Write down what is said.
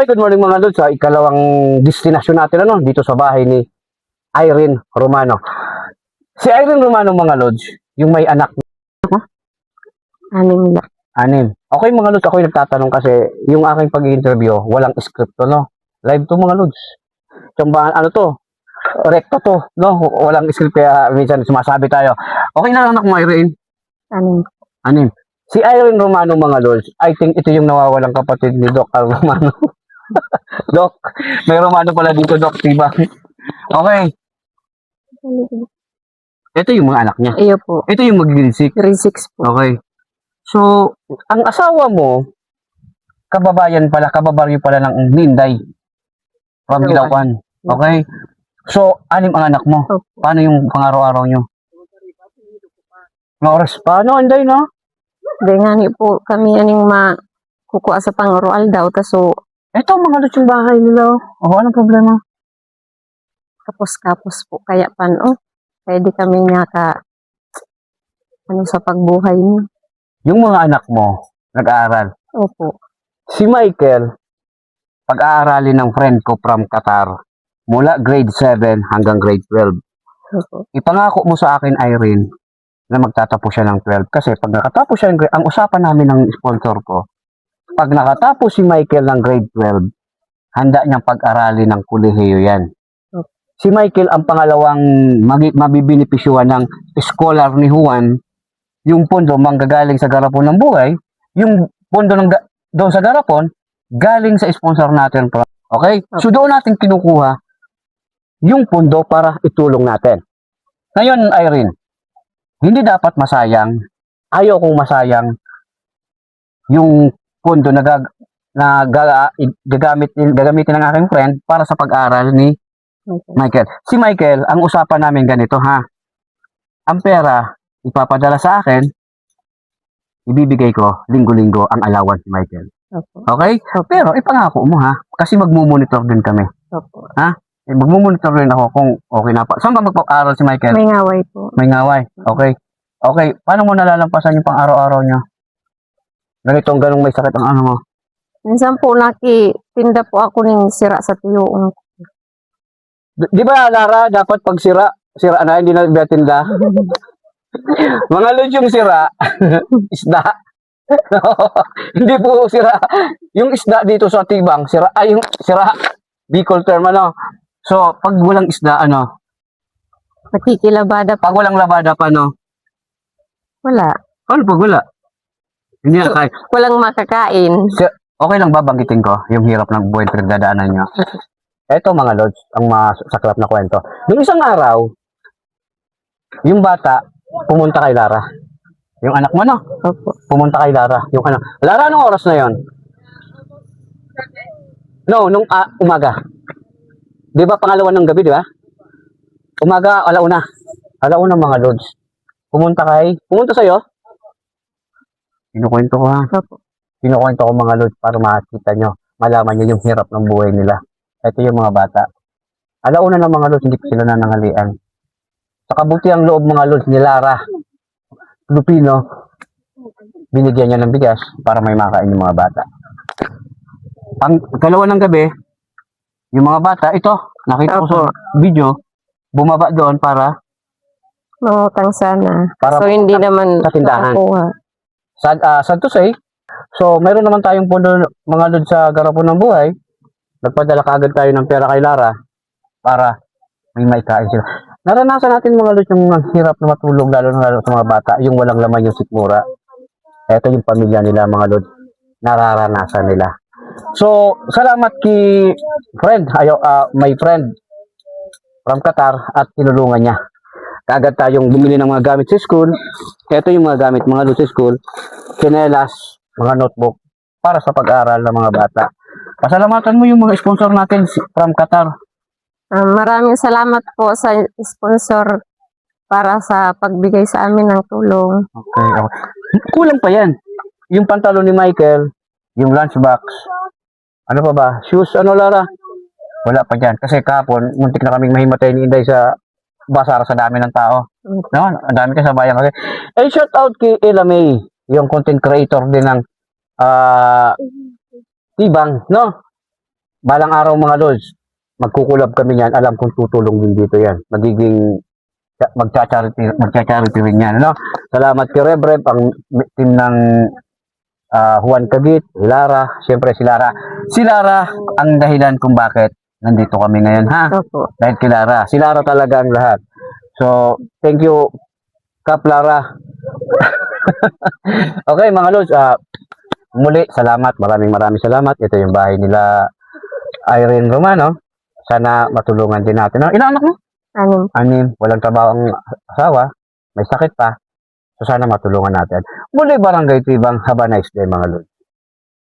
good morning mga lods. Sa ikalawang destinasyon natin dito sa bahay ni Irene Romano. Si Irene Romano mga lods, yung may anak. Anim na. Anim. Okay mga lods, ako yung nagtatanong kasi yung aking pag-i-interview, walang script to, no? Live to mga lods. Tsamba, ano to? Recto to, no? Walang script kaya minsan sumasabi tayo. Okay na anak mo Irene? Anim. Anim. Si Irene Romano mga lods, I think ito yung nawawalang kapatid ni Doc Al Romano. Doc, may Romano pala dito, Doc, diba? Okay. Ito yung mga anak niya. Iyo po. Ito yung magiging sick. 3-6 po. Okay. So, ang asawa mo, kababayan pala, kababaryo pala ng Linday. From Ilauan. Okay? So, anim ang anak mo. Opo. Paano yung pang-araw-araw nyo? Oras. Paano, Inday, no? Dahil nga ni po kami aning makukuha sa pangurual daw. Taso, Ito, mga lods yung bahay nila. Oh, anong problema? kapos-kapos po. Kaya paano? Kaya di kami sa pagbuhay niyo. Yung mga anak mo, nag-aaral. Opo. Si Michael, pag-aaralin ng friend ko from Qatar, mula grade 7 hanggang grade 12. Opo. Ipangako mo sa akin, Irene, na magtatapos siya ng 12. Kasi pag nakatapos siya ng grade, ang usapan namin ng sponsor ko, pag nakatapos si Michael ng grade 12, handa niyang pag-aralin ng kolehiyo yan. Okay. Si Michael ang pangalawang mabibinipisyuhan ng scholar ni Juan, yung pondo manggagaling sa garapon ng buhay, yung pondo doon sa garapon, galing sa sponsor natin. Okay? So doon natin kinukuha yung pondo para itulong natin. Ngayon, Irene, hindi dapat masayang, ayaw kong masayang yung pondo na gagamitin ng aking friend para sa pag-aral ni Michael. Si Michael, ang usapan namin ganito ha. Ang pera, ipapadala sa akin, ibibigay ko linggo-linggo ang allowance ni Michael. Opo. Okay? Opo. Pero ipangako mo ha, kasi magmumonitor din kami. Opo. Ha? Magmumonitor din ako kung okay na pa. Saan ba magpag-aral si Michael? May ngaway po. May ngaway. Okay. Okay. Paano mo nalalampasan yung pang-araw-araw niya? Ganong may sakit ang ano mo. Minsan po nakitinda po ako ng sira sa tiyoong. Di ba, Lara, dapat pag sira na, hindi na biyatinda? Mga lods yung sira, isda. Hindi po sira. Yung isda dito sa Tibang, sira, yung sira, Bicol term, ano. So, pag walang isda, ano? Nakikilabada po. Pag walang labada pa, no? Wala. Ano pag wala? Hindi na kaya. Walang makakain. Okay lang ba banggitin ko yung hirap ng buhay pinagdadaanan nyo? Eto mga lods, ang masaklap na kwento. Noong isang araw, yung bata, pumunta kay Lara. Yung anak mo, no? Opo. Pumunta kay Lara. Yung anak. Lara, anong oras na yon? No, nung umaga. Di ba pangalawa ng gabi, di ba? Umaga, alauna. Alauna mga lods. Pumunta sa'yo? Kinukwento ko ha. Opo. Kinukwento ko mga lods para makita nyo. Malaman nyo yung hirap ng buhay nila. Ito yung mga bata. Alauna ng mga lods, hindi pa sila nanangalian. Sa kabuti ang loob mga lods ni Lara Lupino, binigyan niya ng bigas para may makain yung mga bata. Ang kalawa ng gabi, yung mga bata, ito, nakita ko sa video, bumaba doon para Mangutang sana. Para so, hindi naman sa tindahan. nakukuha. Sad to say, so mayroon naman tayong pondo mga lods sa garapon ng buhay. Nagpadala kaagad tayo ng pera kay Lara para may maikain sila. Naranasan natin mga lods yung hirap na matulog lalo sa mga bata, yung walang laman yung sikmura. Ito yung pamilya nila mga lods, nararanasan nila. So, salamat kay friend, my friend from Qatar at tinulungan niya. Kaagad tayong bumili ng mga gamit sa school. Ito yung mga gamit mga lods sa school, tsinelas, mga notebook para sa pag-aaral ng mga bata. Pasalamatan mo yung mga sponsor natin from Qatar. Maraming salamat po sa sponsor para sa pagbigay sa amin ng tulong. Okay. Kulang pa yan. Yung pantalon ni Michael, yung lunchbox, ano pa ba? Shoes, ano Lara? Wala pa dyan. Kasi kahapon, muntik na kaming mahimatay ni Inday sa basara sa dami ng tao. No? Ang dami kasabayan kasi. Eh, shout out kay Ella May, yung content creator din ng Tibang, no? balang araw mga lods, magkukulab kami yan. Alam kong tutulong din dito yan. Magcha-charity rin yan. No? Salamat kay Rebreb, ang team ng Juan Cagit, Lara, siyempre si Lara. Si Lara ang dahilan kung bakit nandito kami ngayon, ha? Opo. Dahil kay Lara. Si Lara talaga ang lahat. So, thank you, Kap Lara. Okay, mga lods, muli, salamat. Maraming salamat. Ito yung bahay nila Irene Romano. Sana matulungan din natin. No? Ilang anak mo? Anim. Walang trabaho ang asawa. May sakit pa. So, sana matulungan natin. Muli, Barangay Tibang. Have a nice day, mga lods.